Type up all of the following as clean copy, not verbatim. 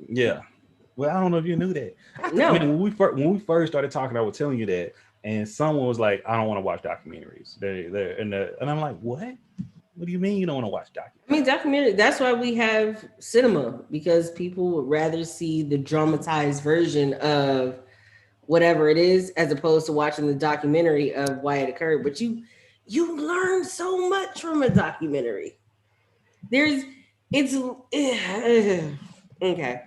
Yeah. Well, I don't know if you knew that. I No. mean, when we first started talking, I was telling you that, and someone was like, "I don't want to watch documentaries." And I'm like, "What? What do you mean you don't want to watch I mean, documentaries?" documentary. That's why we have cinema, because people would rather see the dramatized version of whatever it is as opposed to watching the documentary of why it occurred. But you learn so much from a documentary. There's it's okay.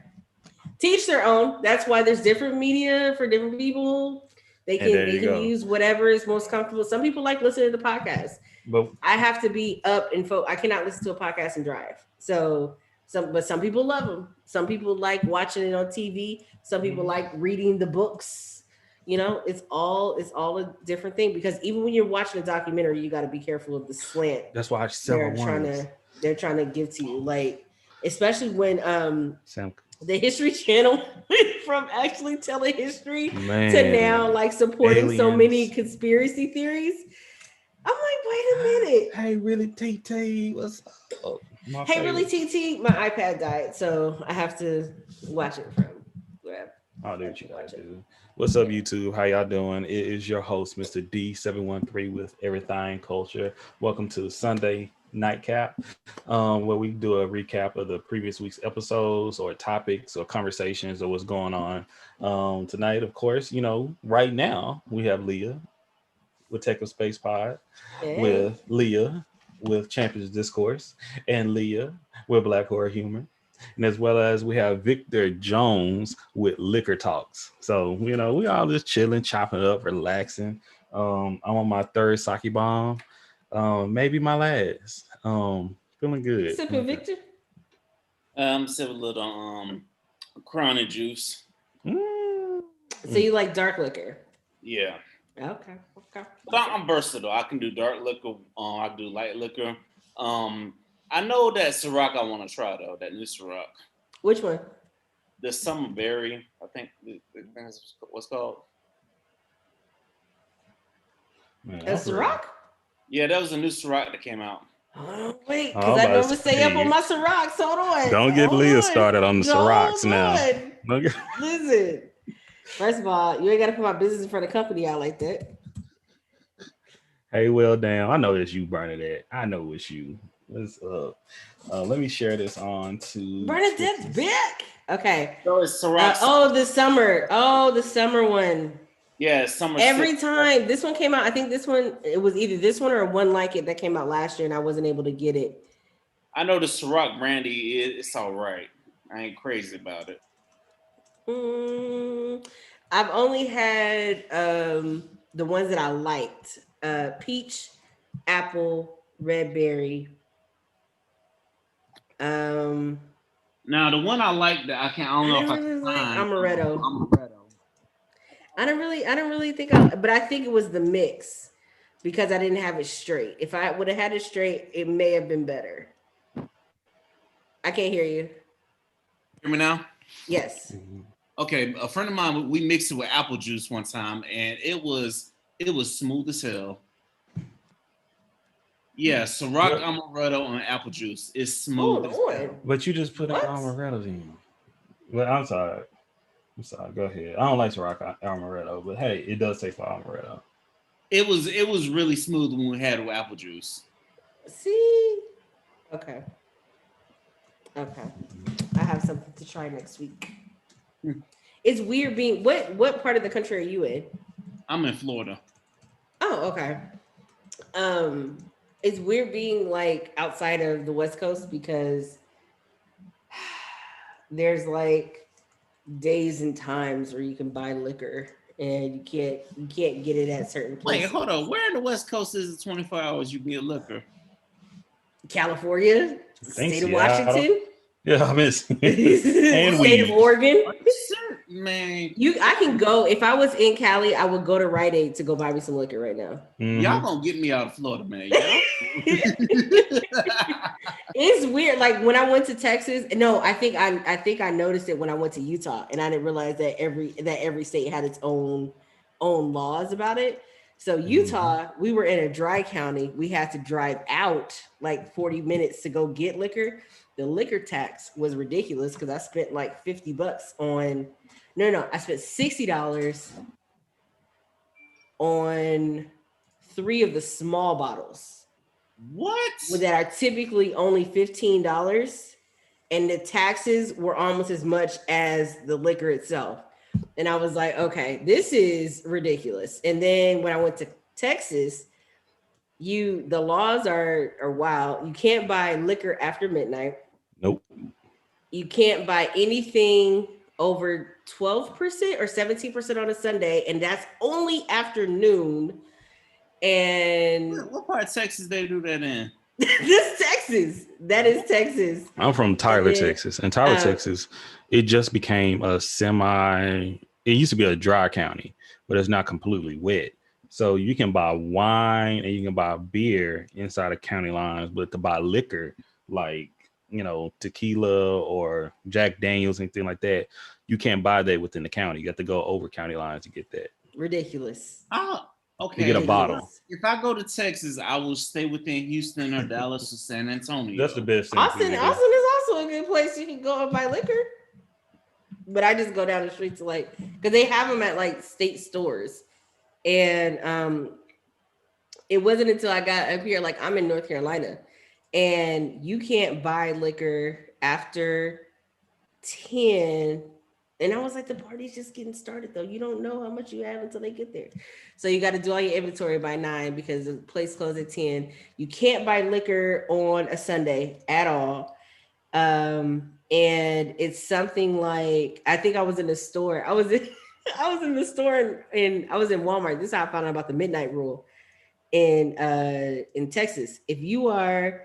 Teach their own. That's why there's different media for different people. They And can there they you can go. use whatever is most comfortable. Some people like listening to podcasts. But I have to be up and I cannot listen to a podcast and drive. So some people love them. Some people like watching it on TV. Some people mhm, like reading the books. You know, it's all a different thing, because even when you're watching a documentary, you got to be careful of the slant that's why I several they're trying ones. to they're trying to give to you. Like, especially when Sam, the History Channel went from actually telling history to now man, like supporting so many aliens. conspiracy theories. I'm like, wait a minute. Hey, really, TT? What's up? My Hey, really, favorite. TT, my iPad died, so I have to watch it from where I'll do I what you can gotta watch it. do. What's up, Yeah. YouTube? How y'all doing? It is your host, Mr. D713 with Everything Culture. Welcome to Sunday Nightcap, where we do a recap of the previous week's episodes or topics or conversations or what's going on. Tonight, of course, right now we have Leah with Tech of Space Pod, Hey. with Leah with Champions Discourse, and Leah with Black Horror Humor. And as well as we have Victor Jones with Liquor Talks. So, we all just chilling, chopping it up, relaxing. I'm on my third sake bomb. Maybe my last. Feeling What you good. sipping, Feeling good. Victor? Sip a little chronic juice. Mm, So you like dark liquor? Yeah, Okay. Okay. but I'm versatile. I can do dark liquor. I can do light liquor. Um, I know that Ciroc I want to try though. That new Ciroc, Which one? the summer berry. I think that's what's called. man, I'm That's the ready. rock? Yeah, that was a new Ciroc that came out. Hold on, wait, Oh, because I'm I about to normally stay up on say, my Cirocs. Hold on. don't get Hold Leah on. started on the Hold Cirocs now. on. Don't get- Listen. First of all, you ain't got to put my business in front of company out like that. Hey, well, damn. I know it's you, Bernadette. I know it's you. What's up? Let me share this on to Bernadette's Twitter's. back. Okay. So it's Ciroc. Oh, the summer. Oh, the summer one. Yeah, summer six. Every time this one came out, I think this one, it was either this one or one like it that came out last year, and I wasn't able to get it. I know the Ciroc brandy it's all right. I ain't crazy about it. Mm, I've only had the ones that I liked: peach, apple, red berry. Um, Now the one I like that I can't. I don't I know if didn't I can really like find. amaretto. Amaretto. I don't really think but I think it was the mix because I didn't have it straight. If I would have had it straight, it may have been better. I can't hear you. Hear me now? Yes. Mhm. Okay, a friend of mine, we mixed it with apple juice one time, and it was smooth as hell. Yeah, Ciroc What? amaretto and apple juice is smooth Hold as on. hell. But you just put in What? amaretto in. Well, I'm sorry. I'm sorry. Go ahead. I don't like Ciroc amaretto, but hey, it does taste like amaretto. It was really smooth when we had it with apple juice. See? Okay. Okay. I have something to try next week. It's weird being what part of the country are you in? I'm in Florida. Oh, okay. Um, it's weird being like outside of the West Coast because there's like days and times where you can buy liquor and you can't get it at certain Wait, places. hold on. Where in the West Coast is it 24 hours you can get liquor? California, I think state of Seattle. Washington, Yeah, I miss and state of weed. Oregon. Are you serious? Man, I can go if I was in Cali, I would go to Rite Aid to go buy me some liquor right now. y'all Hmm. gonna get me out of Florida, man. Y'all. It's weird. Like when I went to Texas, no, I think I noticed it when I went to Utah, and I didn't realize that every state had its own laws about it. So Hmm. Utah, we were in a dry county. We had to drive out like 40 minutes to go get liquor. the liquor tax was ridiculous because I spent like $50 on. No, I spent $60 on 3 of the small bottles. What? That are typically only $15, and the taxes were almost as much as the liquor itself. And I was like, okay, this is ridiculous. And then when I went to Texas, the laws are wild. You can't buy liquor after midnight. Nope. You can't buy anything over 12% or 17% on a Sunday, and that's only afternoon. And what part of Texas they do that in? This Texas. That is Texas. I'm from Tyler, Texas. And Tyler, Texas, it just became a it used to be a dry county, but it's not completely wet. So you can buy wine and you can buy beer inside of county lines, but to buy liquor like, tequila or Jack Daniels, anything like that, you can't buy that within the county. You have to go over county lines to get that. Ridiculous. Okay. You get a bottle. If I go to Texas, I will stay within Houston or Dallas or San Antonio. That's the best thing. Austin is also a good place you can go and buy liquor. But I just go down the street to because they have them at state stores. And it wasn't until I got up here, I'm in North Carolina, and you can't buy liquor after 10. And I was like, the party's just getting started, though. You don't know how much you have until they get there. So you got to do all your inventory by 9 because the place closed at 10. You can't buy liquor on a Sunday at all. And it's something like, I think I was in the store. I was in the store and I was in Walmart. This is how I found out about the midnight rule in Texas. If you are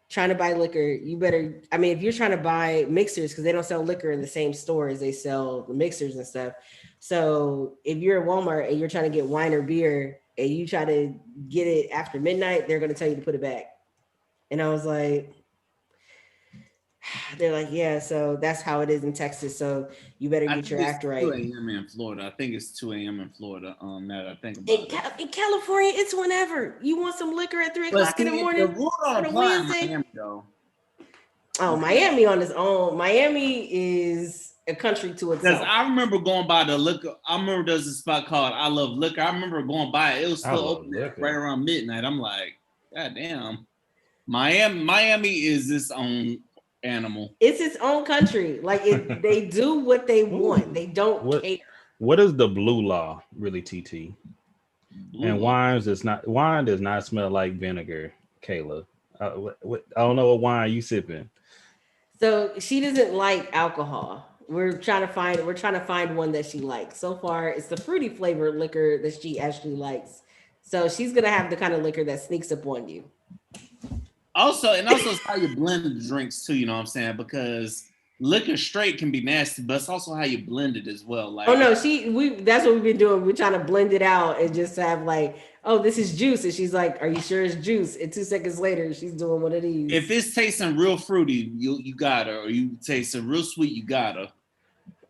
trying to buy liquor, if you're trying to buy mixers, because they don't sell liquor in the same store as they sell the mixers and stuff. So if you're at Walmart and you're trying to get wine or beer and you try to get it after midnight, they're going to tell you to put it back. And I was like, they're like, yeah, so that's how it is in Texas. So you better get your act right. 2 a.m. in Florida. I think it's 2 a.m. in Florida. Now that I think about it. In California, it's whenever. You want some liquor at 3 o'clock in the morning? The rule don't apply in Miami, though. Oh, Miami on its own. Miami is a country to itself. Because I remember going by the liquor. I remember there's a spot called I Love Liquor. I remember going by it. It was still open right around midnight. I'm like, God damn. Miami is its own animal. It's its own country. They do what they want. They don't care. What is the blue law, really, TT? And wine does not smell like vinegar, Kayla. I don't know what wine you sipping. So she doesn't like alcohol. We're trying to find one that she likes. So far, it's the fruity flavored liquor that she actually likes. So she's gonna have the kind of liquor that sneaks up on you. Also, it's how you blend the drinks too, you know what I'm saying? Because liquor straight can be nasty, but it's also how you blend it as well. That's what we've been doing. We're trying to blend it out and just have this is juice. And she's like, are you sure it's juice? And 2 seconds later, she's doing one of these. If it's tasting real fruity, you got her. Or you taste it real sweet, you got her.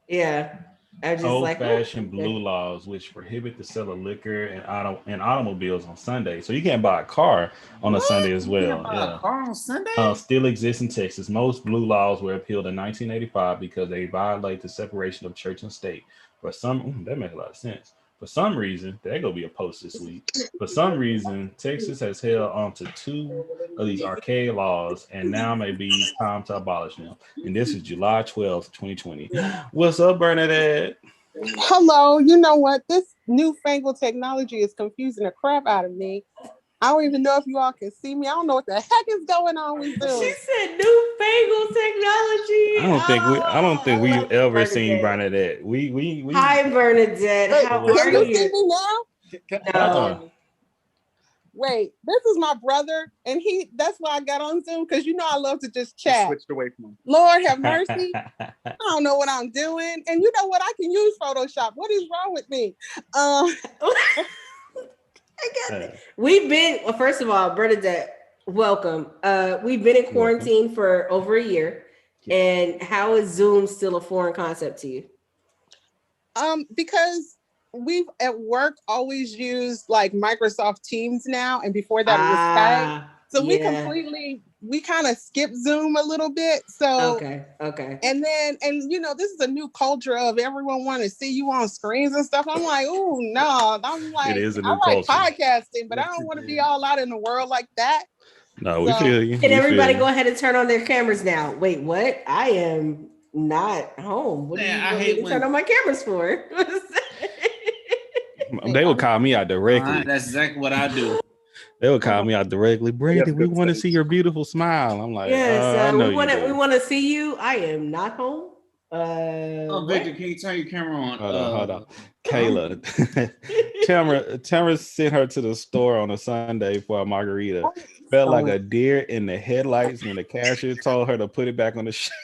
Yeah. Old-fashioned blue laws, which prohibit the sale of liquor and automobiles on Sunday. So you can't buy a car on a Sunday as well. You can't buy a car on Sunday? Still exists in Texas. Most blue laws were repealed in 1985 because they violate the separation of church and state. That makes a lot of sense. For some reason, there go be a post this week. For some reason, Texas has held on to 2 of these archaic laws, and now may be time to abolish them. And this is July 12th, 2020. What's up, Bernadette? Hello. You know what? This newfangled technology is confusing the crap out of me. I don't even know if you all can see me. I don't know what the heck is going on with Zoom. She said newfangled technology. I don't think we've ever seen Bernadette. We Hi, Bernadette. How are can you see me now? No. Wait, this is my brother, and that's why I got on Zoom, because I love to just chat. Switched away from him. Lord have mercy. I don't know what I'm doing. And you know what? I can use Photoshop. What is wrong with me? I got it. First of all, Bernadette, welcome. We've been in quarantine for over a year. And how is Zoom still a foreign concept to you? Because we've at work always used Microsoft Teams now, and before that it was Skype. So we kind of skip Zoom a little bit. So okay. And this is a new culture of everyone wanting to see you on screens and stuff. I'm like, oh no. I'm like, it is a new I like culture. podcasting, but I don't want to be all out in the world like that. No, we feel you. Can everybody go ahead and turn on their cameras now? Wait, what? I am not home. What do you want me to turn on my cameras for? They would call me out directly. That's exactly what I do. They would call me out directly. Brandon, we want to see your beautiful smile. I'm like, yes, we want to see you. I am not home. Victor, can you turn your camera on? Hold on. Kayla, Tamara sent her to the store on a Sunday for a margarita. Felt like a deer in the headlights when the cashier told her to put it back on the shelf.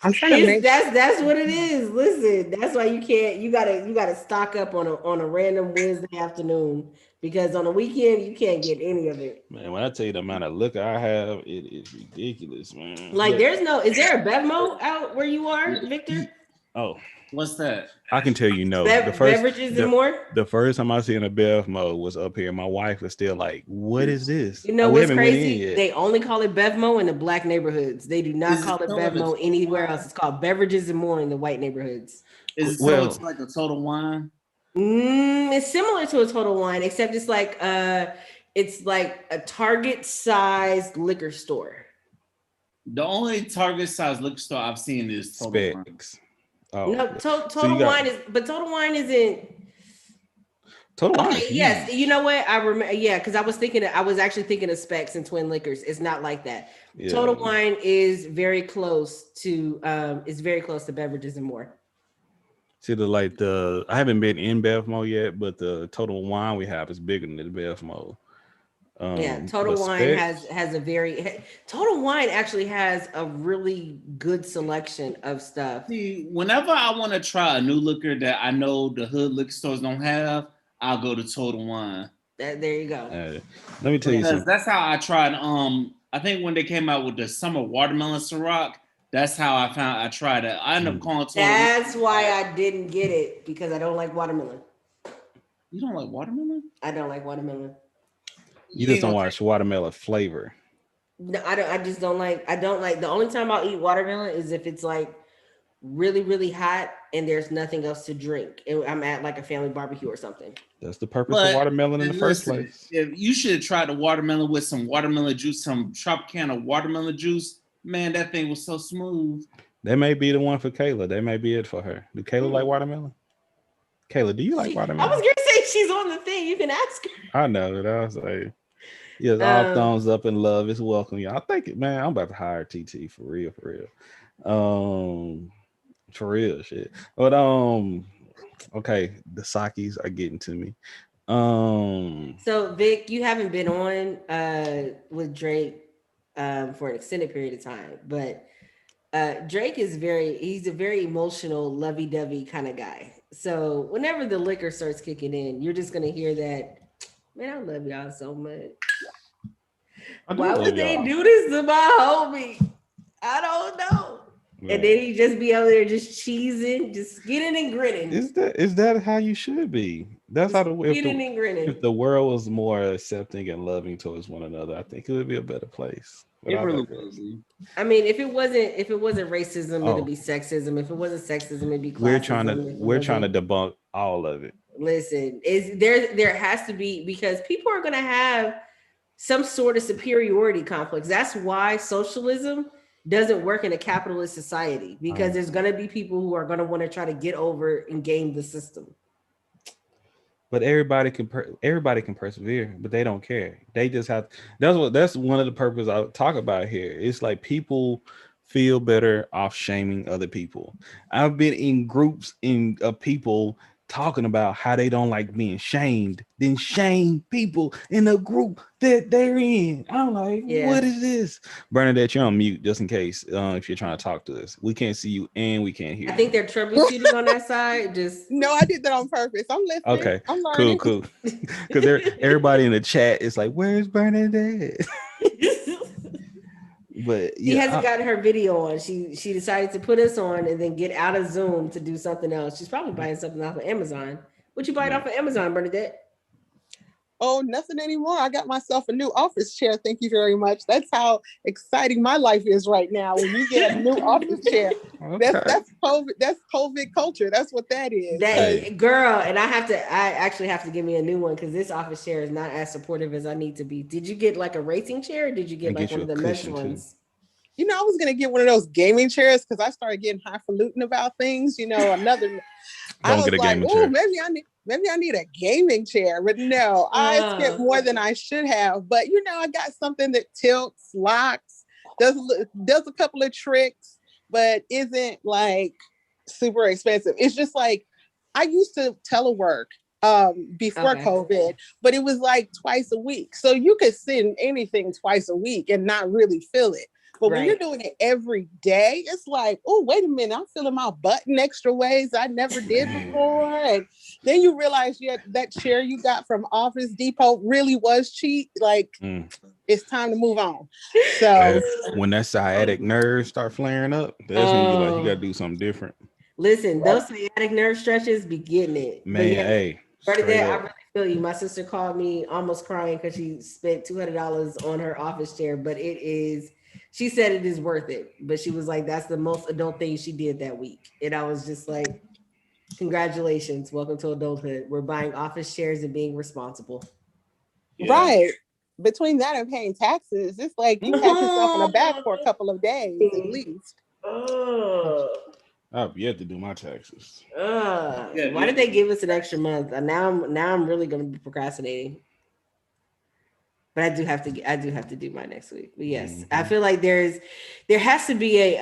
I'm trying to that's what it is. Listen, that's why you gotta stock up on a random Wednesday afternoon, because on the weekend you can't get any of it. Man, when I tell you the amount of liquor I have, it is ridiculous, man. Like, is there a Bevmo out where you are, Victor? Oh, what's that? I can tell you no. Beverages and more. The first time I seen a Bevmo was up here. My wife was still like, "What is this?" You know what's crazy? They only call it Bevmo in the black neighborhoods. They do not call it Bevmo anywhere else. It's called Beverages and More in the white neighborhoods. Is it it's like a Total Wine? It's similar to a Total Wine, except it's like a Target-sized liquor store. The only Target-sized liquor store I've seen is Total Wine. Oh, no, Total Wine Total Wine isn't. Total Wine. Yes, you know what? I remember. Yeah, because I was actually thinking of Specs and Twin Liquors. It's not like that. Yeah. Total Wine is very close to. It's very close to Beverages and More. See, I haven't been in Bevmo yet, but the Total Wine we have is bigger than the Bevmo. Total Wine has a very Total Wine actually has a really good selection of stuff. See, whenever I want to try a new liquor that I know the hood liquor stores don't have, I'll go to Total Wine. There you go. Let me tell you something. That's how I tried. I think when they came out with the summer watermelon Ciroc, that's how I tried it. I ended up calling Total Wine. That's why I didn't get it, because I don't like watermelon. You don't like watermelon? I don't like watermelon. You just don't watch watermelon flavor. No, I don't. I just don't like. I don't like. The only time I'll eat watermelon is if it's like really, really hot and there's nothing else to drink. I'm at like a family barbecue or something. That's the purpose of watermelon in the first place. If you should have tried the watermelon with some watermelon juice, some Tropicana watermelon juice. Man, that thing was so smooth. That may be the one for Kayla. That may be it for her. Do Kayla like watermelon? Kayla, do you like watermelon? I was gonna say she's on the thing. You can ask her. I know that. I was like. Yes, all thumbs up and love is welcome. Yeah, I think it, man. I'm about to hire TT for real. For real shit. But okay, the Sakis are getting to me. So Vic, you haven't been on with Drake for an extended period of time, but Drake is he's a very emotional, lovey-dovey kind of guy. So whenever the liquor starts kicking in, you're just gonna hear that. Man, I love y'all so much. Why would they do this to my homie? I don't know. Yeah. And then he just be out there just cheesing, just skinning and grinning. Is that how you should be? That's how if the world was more accepting and loving towards one another, I think it would be a better place. It really was. I mean, if it wasn't racism, it'd be sexism. If it wasn't sexism, it'd be classism. We're trying to debunk all of it. Listen, there has to be, because people are going to have some sort of superiority complex. That's why socialism doesn't work in a capitalist society, because there's going to be people who are going to want to try to get over and game the system. But everybody can persevere, but they don't care. They just have. That's one of the purposes I talk about here. It's like people feel better off shaming other people. I've been in groups of people talking about how they don't like being shamed, then shame people in the group that they're in. I'm like, What is this? Bernadette, you're on mute just in case if you're trying to talk to us. We can't see you and we can't hear you. I think they're troubleshooting on that side. No, I did that on purpose. I'm listening. Okay, I'm learning. Cool. Because everybody in the chat is like, where's Bernadette? But she hasn't gotten her video on. She decided to put us on and then get out of Zoom to do something else. She's probably buying something off of Amazon. What you buying off of Amazon, Bernadette? Oh, nothing anymore. I got myself a new office chair. Thank you very much. That's how exciting my life is right now. When you get a new office chair, that's COVID. That's COVID culture. That's what that is. That girl, and I actually have to give me a new one because this office chair is not as supportive as I need to be. Did you get like a racing chair or did you get like one of the mesh ones? You know, I was gonna get one of those gaming chairs because I started getting highfalutin about things. You know, I was like, oh, maybe I need a gaming chair, but no, I spent more than I should have. But you know, I got something that tilts, locks, does a couple of tricks, but isn't like super expensive. It's just like I used to telework before COVID, but it was like twice a week. So you could send anything twice a week and not really feel it. But when you're doing it every day, it's like, oh, wait a minute, I'm feeling my butt in extra ways I never did before. And then you realize, that chair you got from Office Depot really was cheap. Like, it's time to move on. So when that sciatic nerves start flaring up, that's when you're like, you got to do something different. Listen, those sciatic nerve stretches be getting it. Man, right there, I really feel you. My sister called me almost crying because she spent $200 on her office chair, but she said it is worth it. But she was like, that's the most adult thing she did that week. And I was just like, congratulations. Welcome to adulthood. We're buying office chairs and being responsible. Yeah. Right. Between that and paying taxes, it's like you pat yourself on the back for a couple of days at least. I've yet to do my taxes. Why did they give us an extra month? Now I'm really going to be procrastinating. But I do have to do my next week. But yes, I feel like there has to be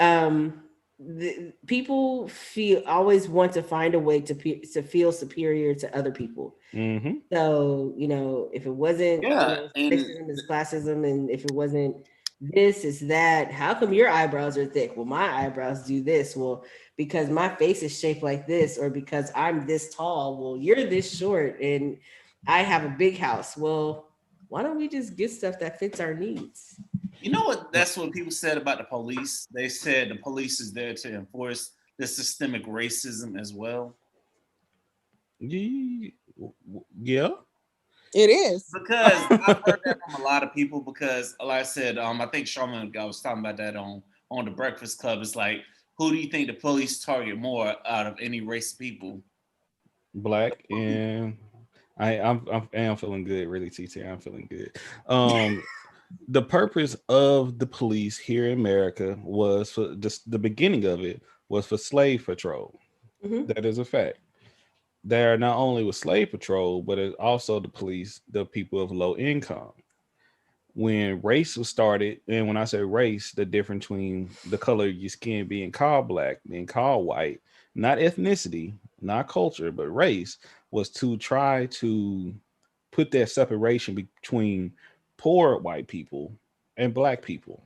people always want to find a way to feel superior to other people. So, you know, if it wasn't sexism is classism, and if it wasn't this is that, how come your eyebrows are thick? Well, my eyebrows do this. Well, because my face is shaped like this, or because I'm this tall. Well, you're this short and I have a big house. Well, why don't we just get stuff that fits our needs? You know what? That's what people said about the police. They said the police is there to enforce the systemic racism as well. Yeah. It is. Because I've heard that from a lot of people because, like I said, I think Charlamagne was talking about that on the Breakfast Club. It's like, who do you think the police target more out of any race of people? Black, and I'm feeling good, really, TT. I'm feeling good. The purpose of the police here in America was for just the beginning of it was for slave patrol. That is a fact. They are not only with slave patrol, but it's also the police, the people of low income. When race was started, and when I say race, the difference between the color of your skin being called black, being called white, not ethnicity, not culture, but race, was to try to put that separation between poor white people and black people.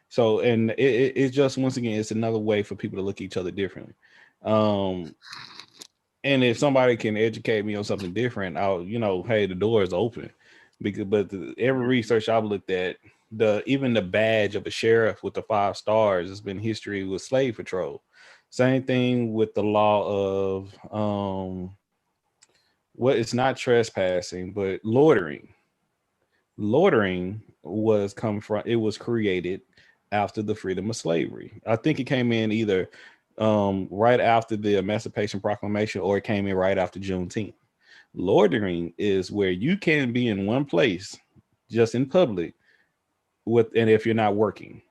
So, and it's just, once again, it's another way for people to look at each other differently. And if somebody can educate me on something different, I'll, hey, the door is open. But every research I've looked at, even the badge of a sheriff with the 5 stars has been history with slave patrol. Same thing with the law of it's not trespassing, but loitering. Loitering was created after the freedom of slavery. I think it came in either right after the Emancipation Proclamation, or it came in right after Juneteenth. Loitering is where you can be in one place, just in public, and if you're not working.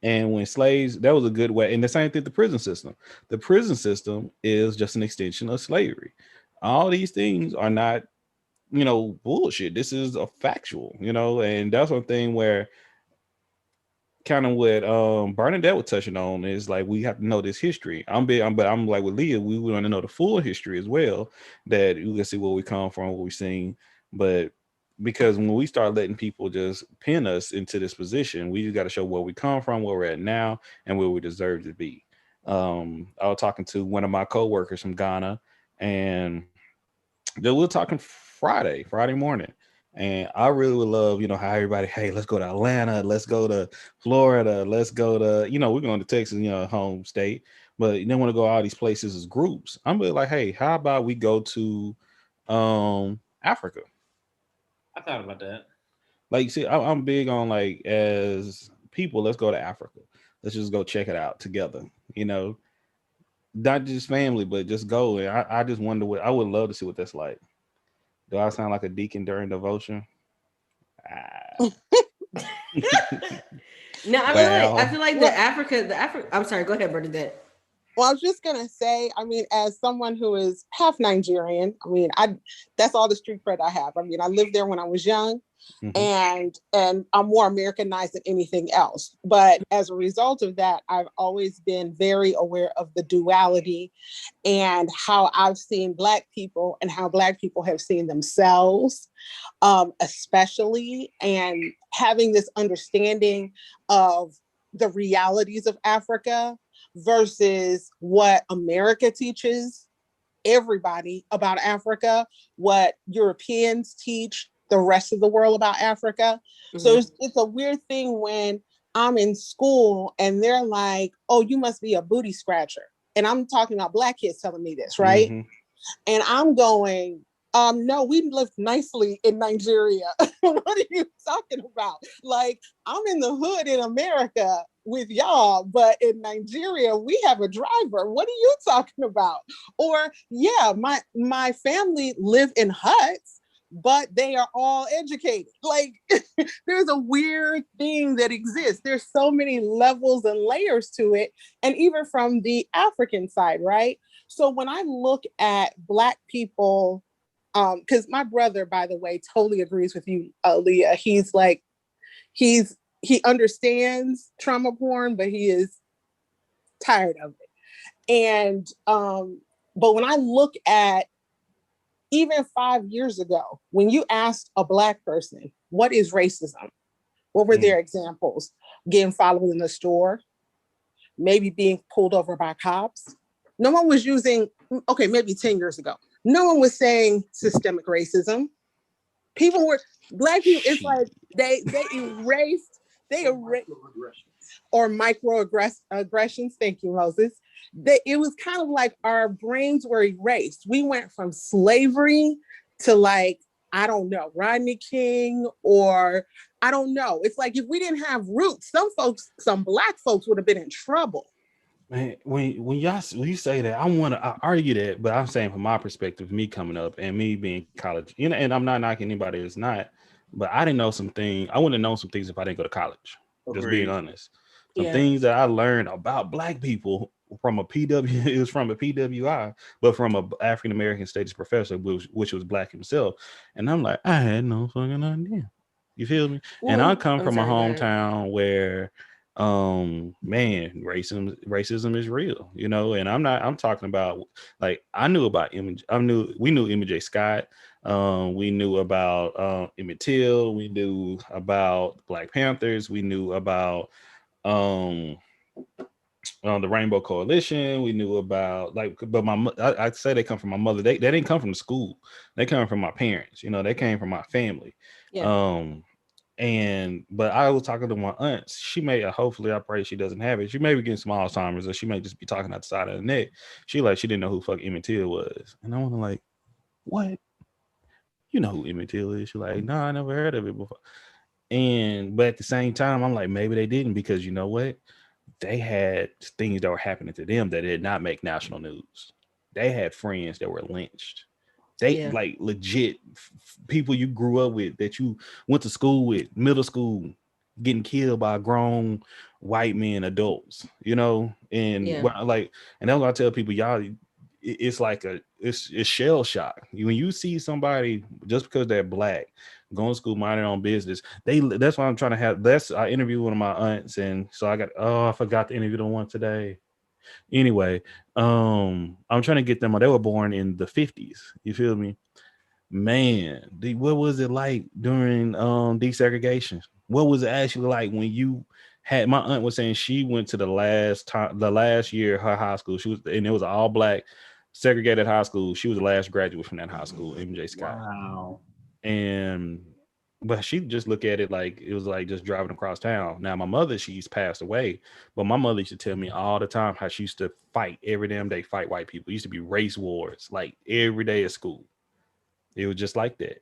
And when slaves, that was a good way. And the same thing, the prison system. The prison system is just an extension of slavery. All these things are not, bullshit. This is a factual, and that's one thing where kind of what Bernadette was touching on is like, we have to know this history. But I'm like with Leah, we want to know the full history as well, that you can see where we come from, what we've seen. But because when we start letting people just pin us into this position, we just got to show where we come from, where we're at now, and where we deserve to be. I was talking to one of my coworkers from Ghana, and we were talking Friday morning. And I really would love, how everybody, hey, let's go to Atlanta, let's go to Florida, let's go to, we're going to Texas, home state, but you don't want to go all these places as groups. I'm really like, hey, how about we go to Africa? I thought about that. Like, see, I'm big on, like, as people, let's go to Africa. Let's just go check it out together. You know, not just family, but just go. And I just wonder what I would love to see what that's like. Do I sound like a deacon during devotion? Ah. No, I feel like the Africa. I'm sorry. Go ahead, Bernadette. Well, I was just gonna say, I mean, as someone who is half Nigerian, I mean, that's all the street cred I have. I mean, I lived there when I was young, and I'm more Americanized than anything else. But as a result of that, I've always been very aware of the duality and how I've seen Black people and how Black people have seen themselves, especially, and having this understanding of the realities of Africa versus what America teaches everybody about Africa, what Europeans teach the rest of the world about Africa. So it's a weird thing when I'm in school and they're like, oh, you must be a booty scratcher. And I'm talking about Black kids telling me this, right? And I'm going, no, we lived nicely in Nigeria. What are you talking about? Like, I'm in the hood in America with y'all, but in Nigeria, we have a driver. What are you talking about? Or, yeah, my family live in huts, but they are all educated. Like, there's a weird thing that exists. There's so many levels and layers to it. And even from the African side, right? So when I look at Black people, because my brother, by the way, totally agrees with you, Leah. He's like, he understands trauma porn, but he is tired of it. And but when I look at even 5 years ago, when you asked a Black person, what is racism? What were their examples? Getting followed in the store, maybe being pulled over by cops. No one was using, okay, maybe 10 years ago, no one was saying systemic racism. People were, Black people, it's like they erased or microaggressions. Thank you, Moses. It was kind of like our brains were erased. We went from slavery to, like, I don't know, Rodney King, or I don't know. It's like if we didn't have roots, some Black folks would have been in trouble. Man, when you say that, I argue that, but I'm saying from my perspective, me coming up and me being college, you know, and I'm not knocking anybody that's not, but I didn't know I wouldn't have known some things if I didn't go to college. Just being honest. Some things that I learned about Black people from a PW, it was from a PWI, but from a African American studies professor, which was Black himself. And I'm like, I had no fucking idea. You feel me? And I come from a hometown where man, racism is real, you know. And I'm talking about, like, we knew MJ Scott, we knew about Emmett Till, we knew about Black Panthers, we knew about the Rainbow Coalition, we knew about, like, but I'd say they come from my mother. They didn't come from the school, they come from my parents, you know, they came from my family. But I was talking to my aunt. She may, hopefully, I pray she doesn't have it. She may be getting some Alzheimer's, or she may just be talking out the side of the neck. She didn't know who fuck Emmett Till was, and I want to, like, what? You know who Emmett Till is? She's like, no, I never heard of it before. But at the same time, I'm like, maybe they didn't, because you know what? They had things that were happening to them that did not make national news. They had friends that were lynched. They like legit people you grew up with, that you went to school with, middle school, getting killed by grown white men, adults, you know. And and that's what I tell people, y'all, it's like it's shell shock when you see somebody just because they're Black going to school, minding their own business. That's why I'm trying to have. I interviewed one of my aunts, and so I forgot to interview the one today. Anyway, I'm trying to get them. They were born in the 50s. You feel me? Man, what was it like during desegregation? What was it actually like when you had? My aunt was saying she went to the last year of her high school. And it was all Black segregated high school. She was the last graduate from that high school, MJ Scott. Wow. But she just look at it like it was like just driving across town. Now my mother, she's passed away, but my mother used to tell me all the time how she used to fight every damn day, fight white people. It used to be race wars like every day at school. It was just like that.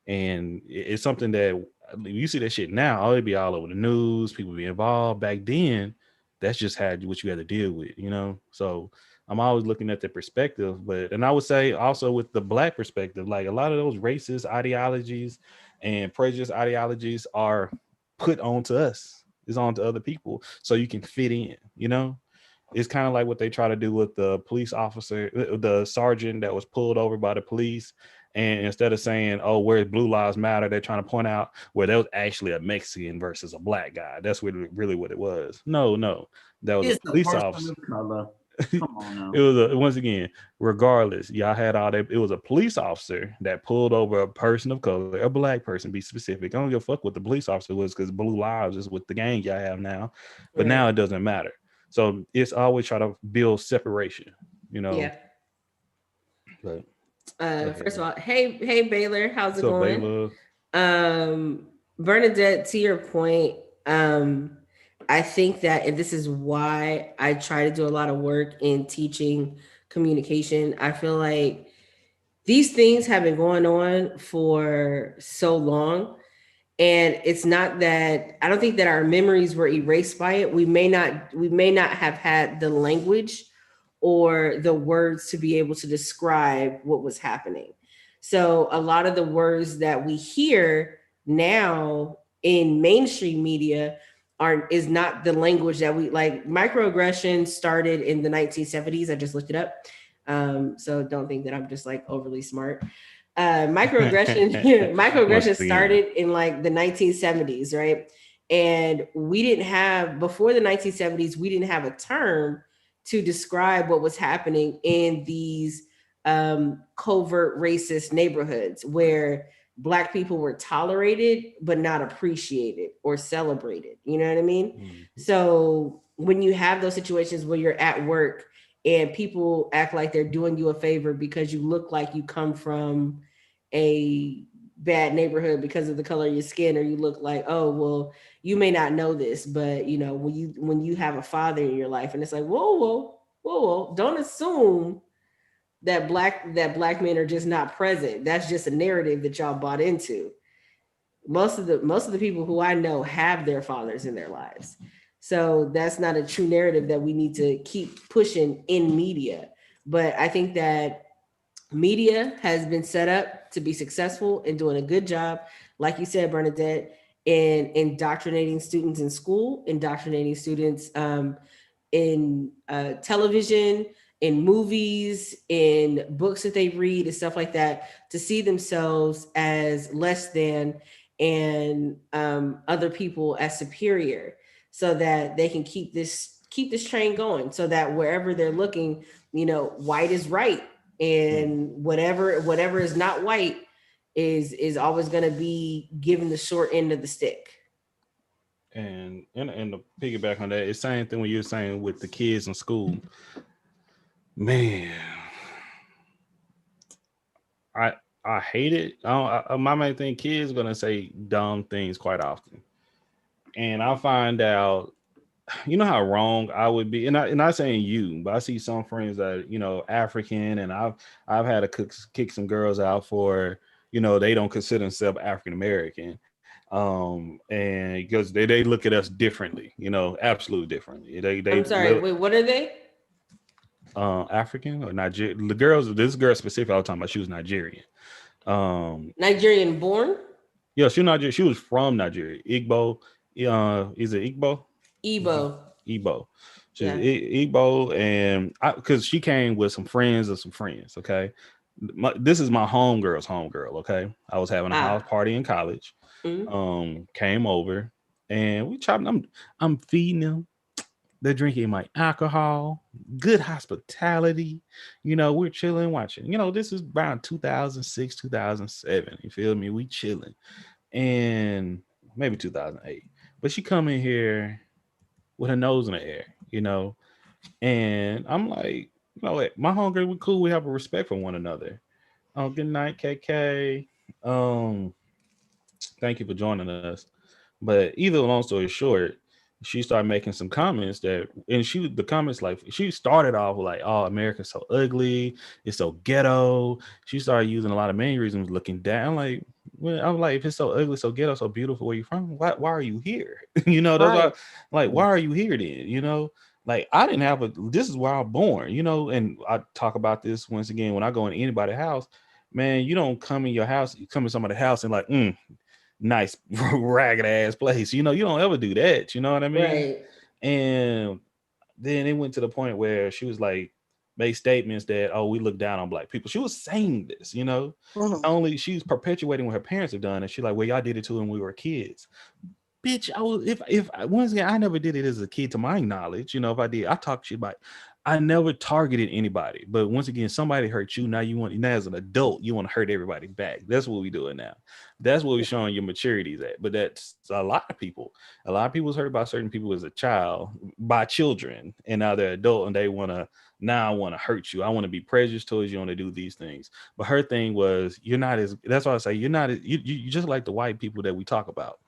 And it's something that you see that shit now, it'd be all over the news, people be involved. Back then, that's just what you had to deal with, you know? So I'm always looking at the perspective, and I would say also with the Black perspective, like a lot of those racist ideologies and prejudice ideologies are put onto us, is onto other people, so you can fit in, you know? It's kind of like what they try to do with the police officer, the sergeant that was pulled over by the police. And instead of saying, oh, where's Blue Lives Matter, they're trying to point out where there was actually a Mexican versus a Black guy. That's really what it was. No, that was a police officer. Come on now. It was once again, regardless, y'all had all that. It was a police officer that pulled over a person of color, a Black person, be specific. I don't give a fuck what the police officer was, because Blue Lives is with the gang y'all have now. But now it doesn't matter. So it's always try to build separation, you know. Yeah. But first of all, hey Baylor, how's it going? Bernadette, to your point, I think that, and this is why I try to do a lot of work in teaching communication. I feel like these things have been going on for so long. And it's not that, I don't think that our memories were erased by it. We may not have had the language or the words to be able to describe what was happening. So a lot of the words that we hear now in mainstream media is not the language that we like. Microaggression started in the 1970s. I just looked it up. So don't think that I'm just like overly smart. Microaggression started in like the 1970s, right? And we didn't have, before the 1970s, we didn't have a term to describe what was happening in these covert racist neighborhoods where Black people were tolerated but not appreciated or celebrated. You know what I mean? Mm-hmm. So when you have those situations where you're at work and people act like they're doing you a favor because you look like you come from a bad neighborhood because of the color of your skin, or you look like, oh, well, you may not know this, but you know, when you have a father in your life, and it's like, whoa, don't assume that black men are just not present. That's just a narrative that y'all bought into. Most of the people who I know have their fathers in their lives. So that's not a true narrative that we need to keep pushing in media. But I think that media has been set up to be successful in doing a good job, like you said, Bernadette, in indoctrinating students in school, indoctrinating students in television, in movies, in books that they read and stuff like that, to see themselves as less than and other people as superior, so that they can keep this train going, so that wherever they're looking, you know, white is right, and whatever is not white is always going to be given the short end of the stick. And to piggyback on that, it's the same thing when you're saying with the kids in school. Man, I hate it. My main thing, kids are gonna say dumb things quite often, and I find out, you know how wrong I would be, and I'm not saying you, but I see some friends that, you know, African, and I've had to kick some girls out for, you know, they don't consider themselves African American, and because they look at us differently, you know, absolutely differently. I'm sorry, wait, what are they? African or Nigerian? The girls, this girl specifically I was talking about, she was Nigerian. Nigerian born? Yeah, she was Nigerian. She was from Nigeria. Igbo. Is it Igbo? Igbo. She's Igbo, and because she came with some friends of some friends. Okay, this is my homegirl's homegirl. Okay, I was having a house party in college. Mm-hmm. Came over and we chopped. I'm feeding them. They're drinking my alcohol, good hospitality. You know, we're chilling, watching. You know, this is around 2006, 2007. You feel me? We chilling. And maybe 2008. But she come in here with her nose in the air, you know. And I'm like, you know what? My homegirl, we cool. We have a respect for one another. Good night, KK. Thank you for joining us. But either long story short, she started making some comments the comments, like, she started off like, oh, America's so ugly, it's so ghetto. She started using a lot of mannerisms, looking down, like, Well, I'm like, if it's so ugly, so ghetto, so beautiful, where you from? Why are you here? That's why. Like, why are you here then? Like, I didn't have this is where I'm born. And I talk about this once again when I go in anybody's house. Man, you don't come in your house, you come in somebody's house and like, nice ragged ass place. You don't ever do that. You know what I mean? Right. And then it went to the point where she was like, made statements that, oh, we look down on black people. She was saying this, only she's perpetuating what her parents have done. And she's like, well, y'all did it too when we were kids. Bitch, if once again, I never did it as a kid to my knowledge. If I did, I talk shit about it. I never targeted anybody. But once again, somebody hurt you. Now as an adult, you want to hurt everybody back. That's what we doing now. That's what we're showing your maturities at. But that's a lot of people. A lot of people was hurt by certain people as a child, by children, and now they're adult and they want to hurt you. I want to be prejudiced towards you, want to do these things. But her thing was, that's why I say you just like the white people that we talk about.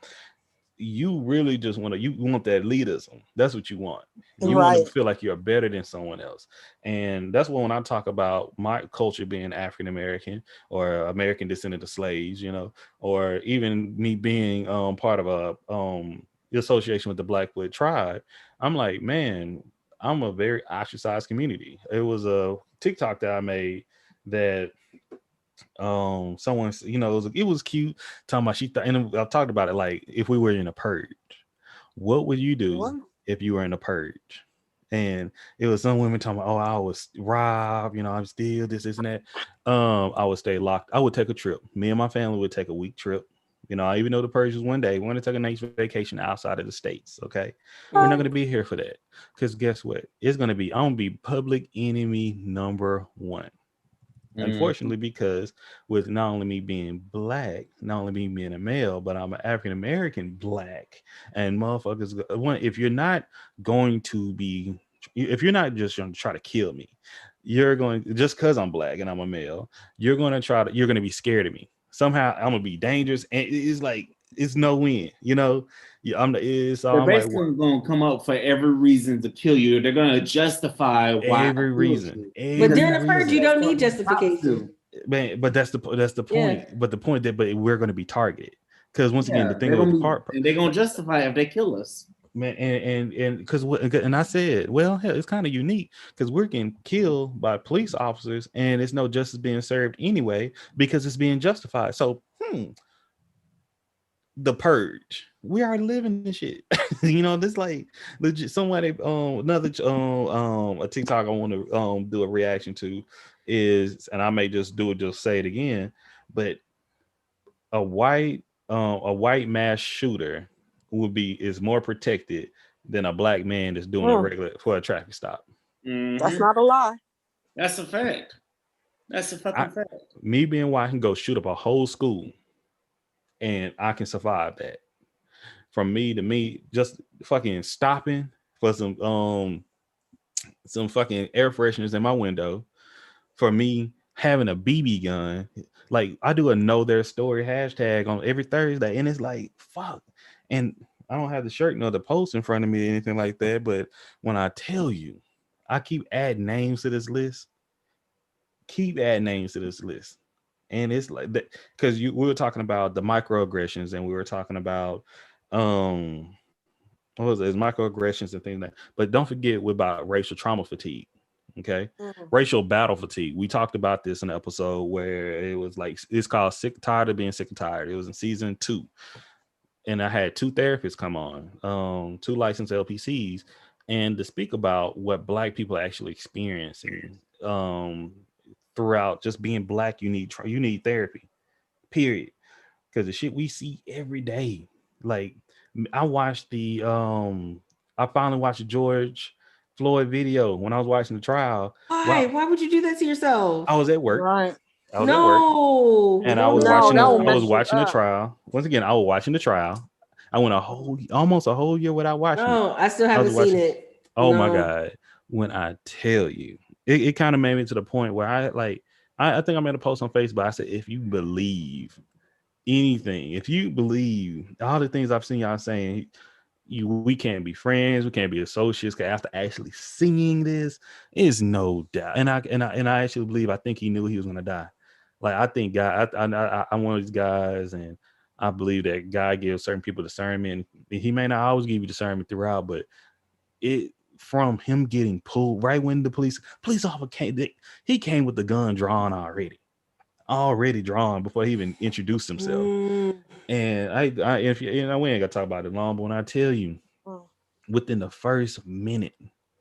You really just want that elitism. That's what you want. You want to feel like you're better than someone else. And that's when I talk about my culture being African American or American descendant of slaves, or even me being part of the association with the Blackfoot tribe. I'm like, man, I'm a very ostracized community. It was a TikTok that I made that someone, it was cute talking about, she thought, and I've talked about it, like, if we were in a purge, what would you do if you were in a purge? And it was some women talking about, oh, I was robbed, I'm still this and that. I would stay locked. I would take a trip. Me and my family would take a week trip. I even know the purge was one day. We want to take a nice vacation outside of the States. Okay. We're not going to be here for that. Because guess what? I'm going to be public enemy number one. Unfortunately, because with not only me being black, not only me being a male, but I'm an African American black, and motherfuckers, if you're not just going to try to kill me, you're going, just because I'm black and I'm a male, you're going to be scared of me. Somehow I'm going to be dangerous, and it's like, it's no win, Yeah, they're basically going to come up for every reason to kill you. They're going to justify why every reason. But during the purge, you don't need justification. Man, but that's the point. Yeah. But the point that we're going to be targeted, because once again, the thing of the part, and they're going to justify if they kill us. Man, and because I said, well, hell, it's kind of unique because we're getting killed by police officers, and it's no justice being served anyway because it's being justified. So, the purge, we are living this shit. This like legit. Somebody another a TikTok I want to do a reaction to is, and I may just say it again, but a white mass shooter is more protected than a black man that's doing a regular for a traffic stop. That's not a lie. That's a fact. That's a fucking fact. Me being white, I can go shoot up a whole school and I can survive that. From me just fucking stopping for some fucking air fresheners in my window, for me having a BB gun, like I do a know their story hashtag on every Thursday, and it's like, fuck. And I don't have the shirt nor the post in front of me or anything like that, but when I tell you, I keep adding names to this list. And it's like that, because we were talking about the microaggressions, and we were talking about what was it? It's microaggressions and things like that. But don't forget about racial trauma fatigue. Okay. Racial battle fatigue. We talked about this in an episode where it was like, it's called Tired of Being Sick and Tired. It was in season 2. And I had 2 therapists come on, 2 licensed LPCs, and to speak about what Black people are actually experiencing throughout just being Black. You need therapy, period. Because the shit we see every day. Like, I finally watched the George Floyd video when I was watching the trial. Why? Why would you do that to yourself? I was at work. Right. I was at work, and I was watching the trial. Once again, I was watching the trial. I went almost a whole year without watching it. I still haven't seen it. Oh my God. When I tell you, it kind of made me to the point where I think I made a post on Facebook. I said, if you believe anything, if you believe all the things I've seen y'all saying, we can't be friends, we can't be associates, because after actually seeing this, is no doubt. And I actually believe, I think he knew he was gonna die. Like I think God, I'm one of these guys, and I believe that God gives certain people discernment. He may not always give you discernment throughout, but it from him getting pulled right when the police officer came, he came with the gun drawn already drawn before he even introduced himself. And I if we ain't gonna talk about it long, but when I tell you, within the first minute,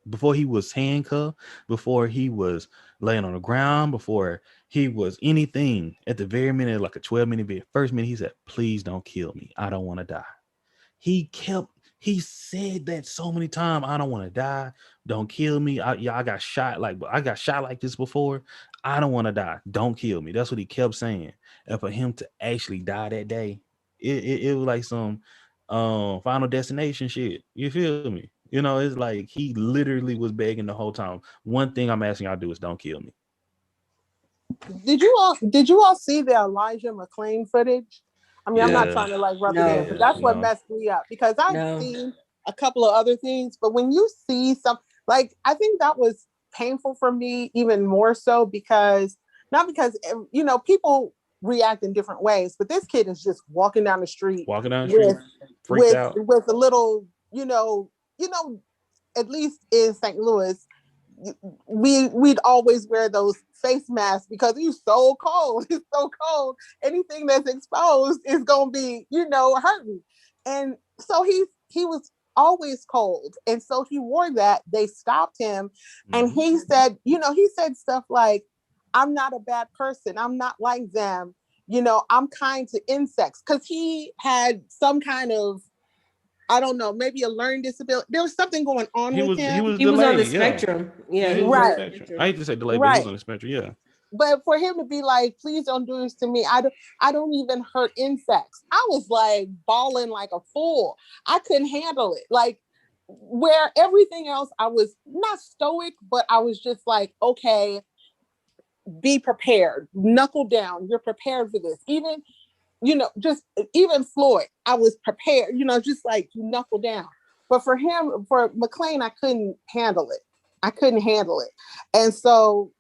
before he was handcuffed, before he was laying on the ground, before he was anything, at the very minute, like a 12-minute video, first minute, he said, "Please don't kill me. I don't want to die." He said that so many times. I don't want to die. Don't kill me. I got shot like this before. I don't want to die. Don't kill me. That's what he kept saying. And for him to actually die that day, it was like some Final Destination shit. You feel me? You know, it's like he literally was begging the whole time. One thing I'm asking y'all to do is don't kill me. Did you all see the Elijah McClain footage? I mean, I'm not trying to like rub it in, but that's what messed me up, because I've seen a couple of other things, but when you see like, I think that was painful for me even more so, because not because, you know, people react in different ways, but this kid is just walking down the street with a little, you know, at least in St. Louis, we'd always wear those face masks because he's so cold. It's so cold. Anything that's exposed is gonna be, you know, hurting. And so he was always cold. And so he wore that. They stopped him. And he said, you know, he said stuff like, "I'm not a bad person. I'm not like them. You know, I'm kind to insects." Because he had some kind of, I don't know, maybe a learning disability. There was something going on with him. He was on the spectrum. Yeah, right. I hate to say delayed, but he was on the spectrum. Yeah. But for him to be like, "Please don't do this to me. I don't even hurt insects." I was like bawling like a fool. I couldn't handle it. Like, where everything else, I was not stoic, but I was just like, okay, be prepared. Knuckle down. You're prepared for this. Even, you know, just even Floyd, I was prepared, you know, just like, you knuckle down. But for him, for McClain, I couldn't handle it. And so,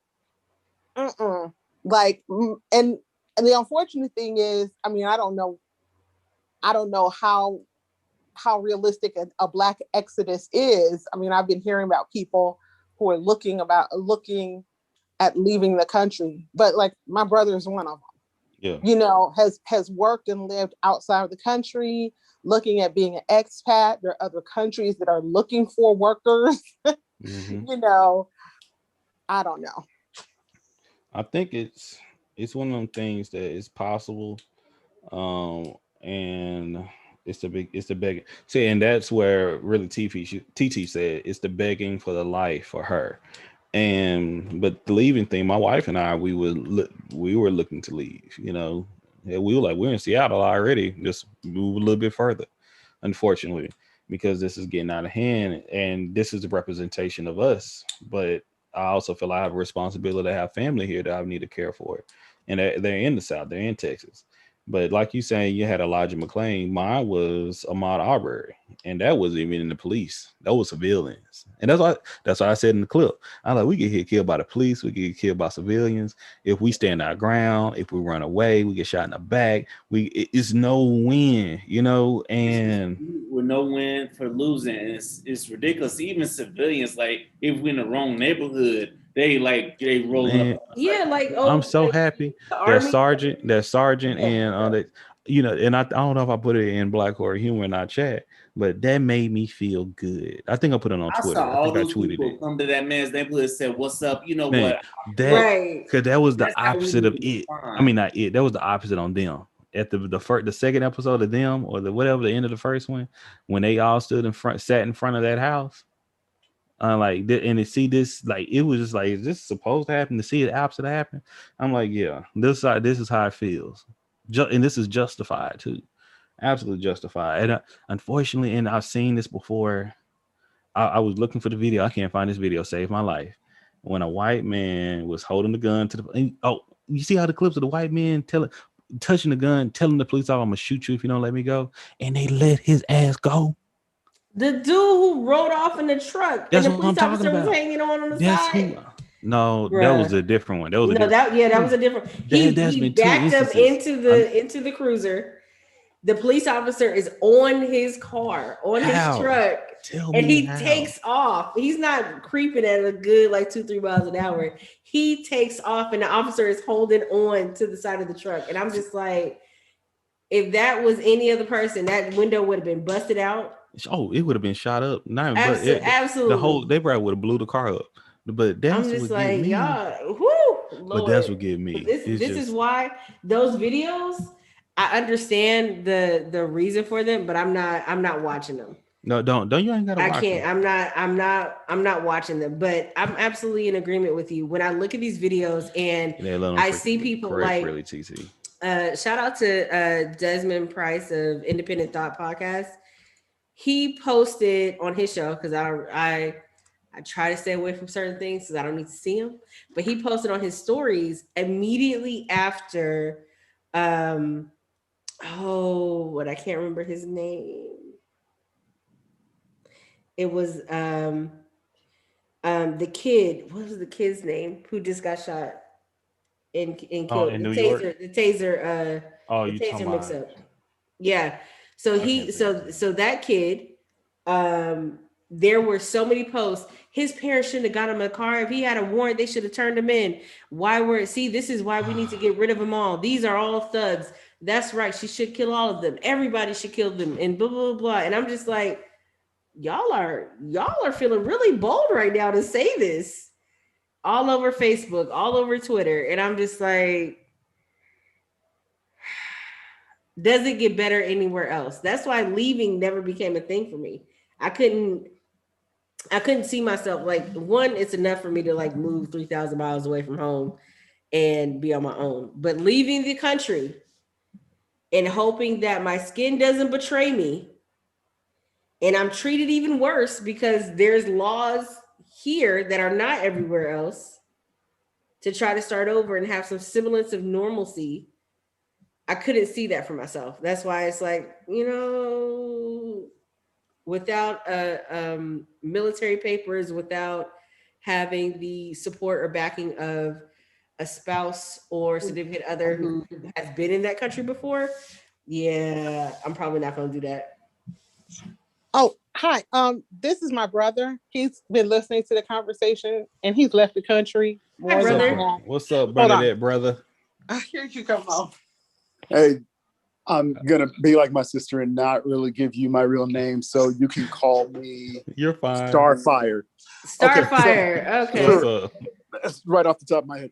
like, and the unfortunate thing is, I mean, I don't know how realistic a Black exodus is. I mean, I've been hearing about people who are looking at leaving the country, but like, my brother is one of them. Yeah. You know, has worked and lived outside of the country, looking at being an expat. There are other countries that are looking for workers. You know, I don't know. I think it's one of them things that is possible, and it's the begging. See, and that's where really TT said it's the begging for the life for her. But the leaving thing, my wife and I, we were looking to leave. You know, we were like, we're in Seattle already. Just move a little bit further, unfortunately, because this is getting out of hand, and this is the representation of us. But I also feel I have a responsibility to have family here that I need to care for, and they're in the South, they're in Texas. But like you saying, you had Elijah McClain. Mine was Ahmaud Arbery, and that wasn't even in the police. That was civilians, and that's why I said in the clip. I like, we get killed by the police, we get killed by civilians. If we stand our ground, if we run away, we get shot in the back. It's no win, you know, and with no win for losing. It's ridiculous. Even civilians, like, if we're in the wrong neighborhood, they roll up. Yeah, like, I'm so happy that sergeant and that, you know, and I don't know if I put it in Black Horror Humor in our chat, but that made me feel good. I think I put it on Twitter. I think I tweeted it. Come to that man's neighborhood and said, "What's up?" You know what? Because that was the opposite of it. I mean, not it. That was the opposite on them. At the second episode of them, or the end of the first one, when they all sat in front of that house. And to see this, like, it was just like, is this supposed to happen? To see it opposite happen, I'm like, yeah, this is how it feels, and this is justified too, absolutely justified. And unfortunately, and I've seen this before. I was looking for the video. I can't find this video. Saved my life. When a white man was holding the gun to you see how the clips of the white man touching the gun, telling the police, "I'm gonna shoot you if you don't let me go," and they let his ass go. The dude who rode off in the truck, That's and the police officer was hanging on the side. No, Bruh. that was a different one. That was that was a different. He backed up into the cruiser. The police officer is on his car, on his truck, and he takes off. He's not creeping at a good 2-3 miles an hour. He takes off, and the officer is holding on to the side of the truck. And I'm just like, if that was any other person, that window would have been busted out. Oh, it would have been shot up. Absolutely. They probably would have blew the car up. But that's what get me. Y'all, whoo, but that's what get me. This is why those videos. I understand the reason for them, but I'm not watching them. No, don't you ain't gotta watch them. I'm not watching them, but I'm absolutely in agreement with you. When I look at these videos and I see people really TC. Shout out to Desmond Price of Independent Thought Podcast. He posted on his show, because I try to stay away from certain things because I don't need to see them, but he posted on his stories immediately after I can't remember his name. It was the kid. What was the kid's name who just got shot and killed? In New York? The taser. The taser mix up. Yeah. So so that kid. There were so many posts. His parents shouldn't have got him a car. If he had a warrant, they should have turned him in. This is why we need to get rid of them all. These are all thugs. That's right. She should kill all of them. Everybody should kill them, and blah, blah, blah. And I'm just like, y'all are feeling really bold right now to say this all over Facebook, all over Twitter. And I'm just like, does it get better anywhere else? That's why leaving never became a thing for me. I couldn't see myself one, it's enough for me to move 3,000 miles away from home and be on my own. But leaving the country and hoping that my skin doesn't betray me and I'm treated even worse because there's laws here that are not everywhere else to try to start over and have some semblance of normalcy. I couldn't see that for myself. That's why it's without military papers, without having the support or backing of a spouse or significant other who has been in that country before, I'm probably not going to do that. Oh, hi. This is my brother. He's been listening to the conversation and he's left the country. Hi, brother. What's up, brother? Brother. Here you come on. Hey, I'm gonna be like my sister and not really give you my real name, so you can call me. You're fine. Starfire. Okay. So, that's right off the top of my head.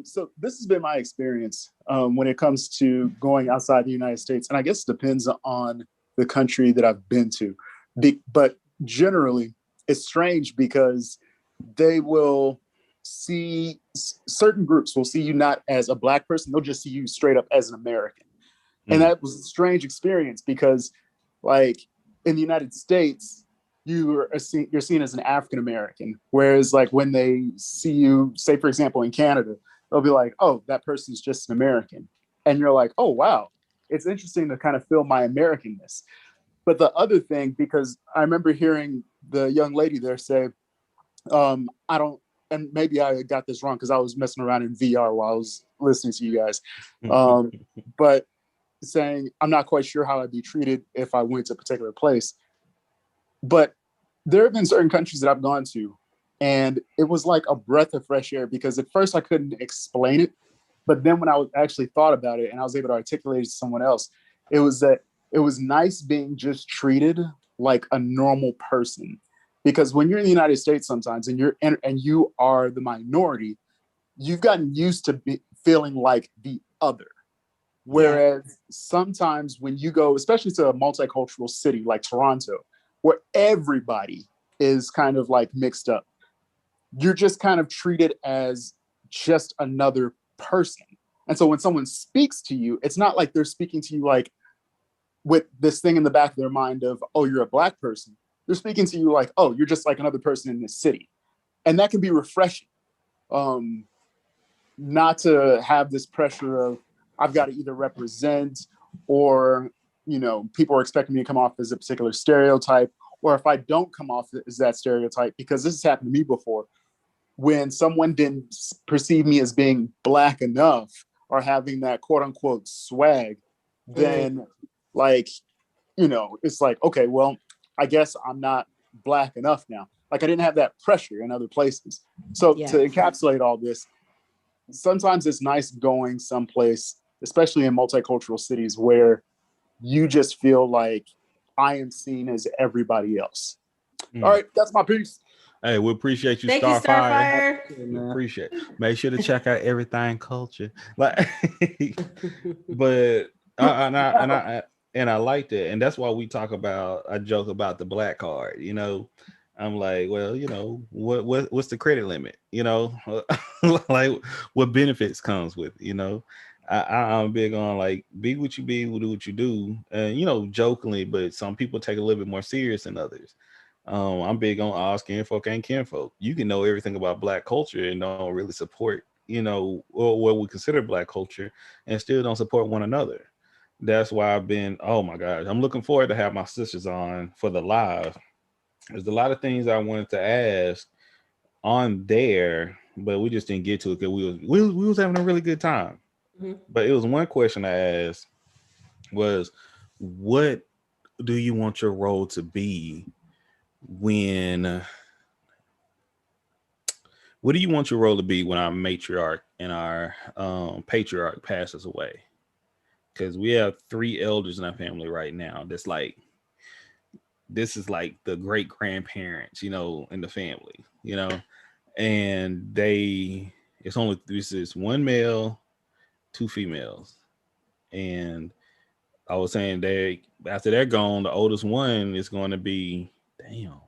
So this has been my experience when it comes to going outside the United States, and I guess it depends on the country that I've been to. But generally, it's strange because they will see certain groups will see you not as a Black person; they'll just see you straight up as an American. And that was a strange experience because, in the United States, you're seen as an African American, whereas when they see you, say for example in Canada, they'll be like, "Oh, that person's just an American," and you're like, "Oh wow, it's interesting to kind of feel my Americanness." But the other thing, because I remember hearing the young lady there say, "I don't," and maybe I got this wrong because I was messing around in VR while I was listening to you guys, but saying, "I'm not quite sure how I'd be treated if I went to a particular place." But there have been certain countries that I've gone to, and it was like a breath of fresh air because at first I couldn't explain it. But then when I actually thought about it and I was able to articulate it to someone else, it was nice being just treated like a normal person. Because when you're in the United States sometimes and you are the minority, you've gotten used to feeling like the other. Whereas sometimes when you go, especially to a multicultural city like Toronto, where everybody is kind of mixed up, you're just kind of treated as just another person. And so when someone speaks to you, it's not like they're speaking to you with this thing in the back of their mind of, "Oh, you're a Black person." They're speaking to you like, "Oh, you're just like another person in this city." And that can be refreshing. Not to have this pressure of, I've got to either represent or, people are expecting me to come off as a particular stereotype, or if I don't come off as that stereotype, because this has happened to me before, when someone didn't perceive me as being Black enough or having that quote unquote swag, then like, it's like, okay, well, I guess I'm not Black enough now. Like I didn't have that pressure in other places. So to encapsulate all this, sometimes it's nice going someplace, especially in multicultural cities, where you just feel like I am seen as everybody else. All right, that's my piece. Hey, we appreciate you, Thank you, Starfire. We appreciate it. Make sure to check out Everything Culture. Like, but I liked it, and that's why we talk about. I joke about the Black card. I'm like, well, what's the credit limit? Like what benefits comes with. I'm big on like be what you be, do what you do, and jokingly, but some people take it a little bit more serious than others. I'm big on all kinfolk and kinfolk. You can know everything about Black culture and don't really support, what we consider Black culture, and still don't support one another. That's why I've been, oh my gosh, I'm looking forward to have my sisters on for the live. There's a lot of things I wanted to ask on there, but we just didn't get to it because we was having a really good time. But it was one question I asked was, what do you want your role to be when what do you want your role to be when our matriarch and our patriarch passes away? Because we have 3 elders in our family right now. This is like the great grandparents, in the family, and this is 1 male, 2 females. And I was saying after they're gone, the oldest one is going to be, damn.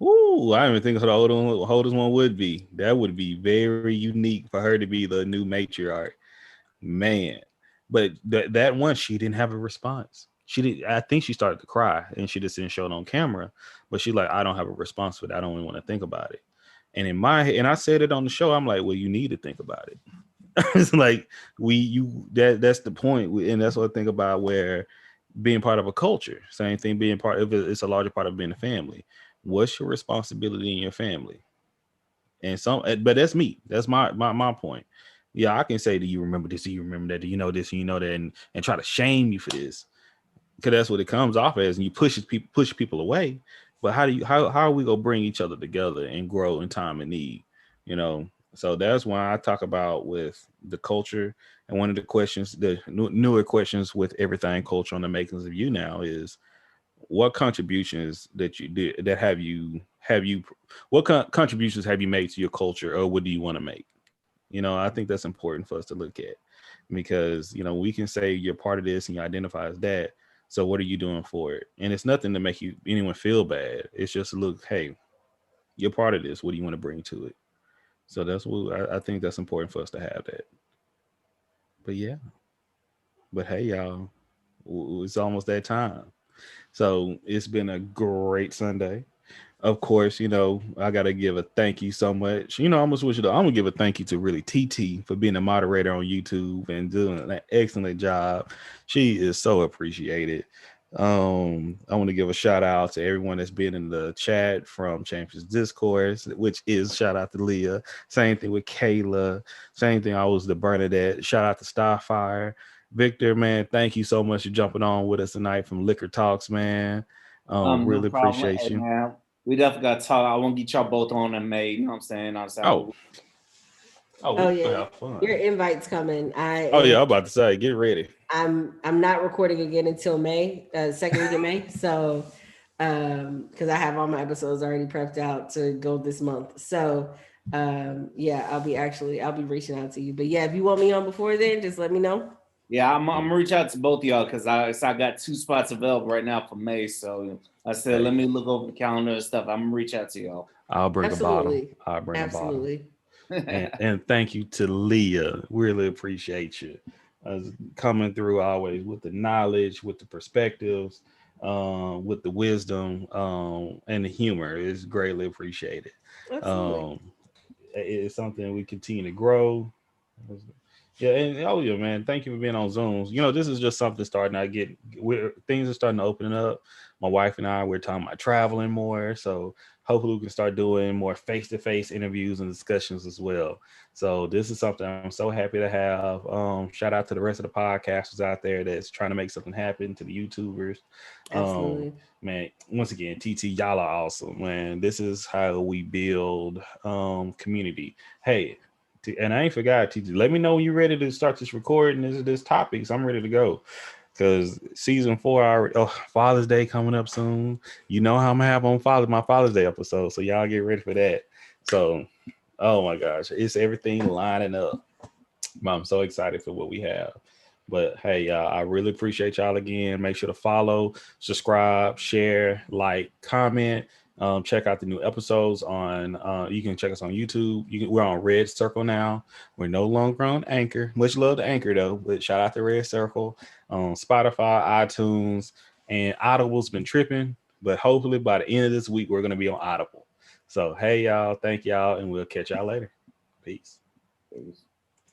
Ooh, I don't even think what the oldest one would be. That would be very unique for her to be the new matriarch, man. But that one, she didn't have a response. She did. I think she started to cry, and she just didn't show it on camera. But she's like, I don't have a response for that. I don't even want to think about it. And in my head, and I said it on the show, I'm like, well, you need to think about it. It's like that's the point, and that's what I think about where being part of a culture. Same thing, being part of it's a larger part of being a family. What's your responsibility in your family? And but that's me. That's my point. Yeah, I can say, do you remember this? Do you remember that? Do you know this? And you know that, and try to shame you for this, because that's what it comes off as, and you push people away. But how are we gonna bring each other together and grow in time of need? So that's why I talk about with the culture. And one of the questions, the newer questions with Everything Culture on the makings of you now is, what contributions that you did that have you what contributions have you made to your culture, or what do you want to make? I think that's important for us to look at, because we can say you're part of this and you identify as that. So what are you doing for it? And it's nothing to make anyone feel bad. It's just, look, hey, you're part of this. What do you want to bring to it? So that's what I think that's important for us to have that. But yeah. But hey, y'all, it's almost that time. So it's been a great Sunday. Of course, I got to give a thank you so much. I'm going to give a thank you to really TT for being a moderator on YouTube and doing an excellent job. She is so appreciated. I want to give a shout out to everyone that's been in the chat from Champions Discourse, which is shout out to Leah. Same thing with Kayla. Same thing always to Bernadette. Shout out to Starfire. Victor, man, thank you so much for jumping on with us tonight from Liquor Talks, man. Really no appreciate you. Man. We definitely got to talk. I want to get y'all both on and made. You know what I'm saying? Oh yeah, your invite's coming. Yeah, I'm about to say, get ready. I'm not recording again until May, second week of May. So, because I have all my episodes already prepped out to go this month. So, yeah, I'll be reaching out to you. But yeah, if you want me on before then, just let me know. Yeah, I'm gonna reach out to both of y'all because I got 2 spots available right now for May. So I said, let me look over the calendar and stuff. I'm gonna reach out to y'all. I'll bring a bottle. Absolutely. And thank you to Leah. Really appreciate you coming through always with the knowledge, with the perspectives, with the wisdom, and the humor. Is greatly appreciated. It's something we continue to grow. Yeah, and man, thank you for being on Zooms. This is just something starting to things are starting to open up. My wife and I, we're talking about traveling more. So hopefully we can start doing more face-to-face interviews and discussions as well. So this is something I'm so happy to have. Shout out to the rest of the podcasters out there that's trying to make something happen, to the YouTubers. Absolutely. Man, once again, TT, y'all are awesome, man. This is how we build community. Hey, and I ain't forgot, TT, let me know when you're ready to start this recording, this topics. I'm ready to go. Because season 4, Father's Day coming up soon. You know how I'm gonna have on my Father's Day episode, so y'all get ready for that. So, oh my gosh, it's everything lining up. I'm so excited for what we have. But hey, I really appreciate y'all again. Make sure to follow, subscribe, share, like, comment. Check out the new episodes on. You can check us on YouTube. We're on Red Circle now. We're no longer on Anchor. Much love to Anchor though, but shout out to Red Circle, Spotify, iTunes, and Audible's been tripping. But hopefully by the end of this week, we're gonna be on Audible. So hey y'all, thank y'all, and we'll catch y'all later. Peace. Peace.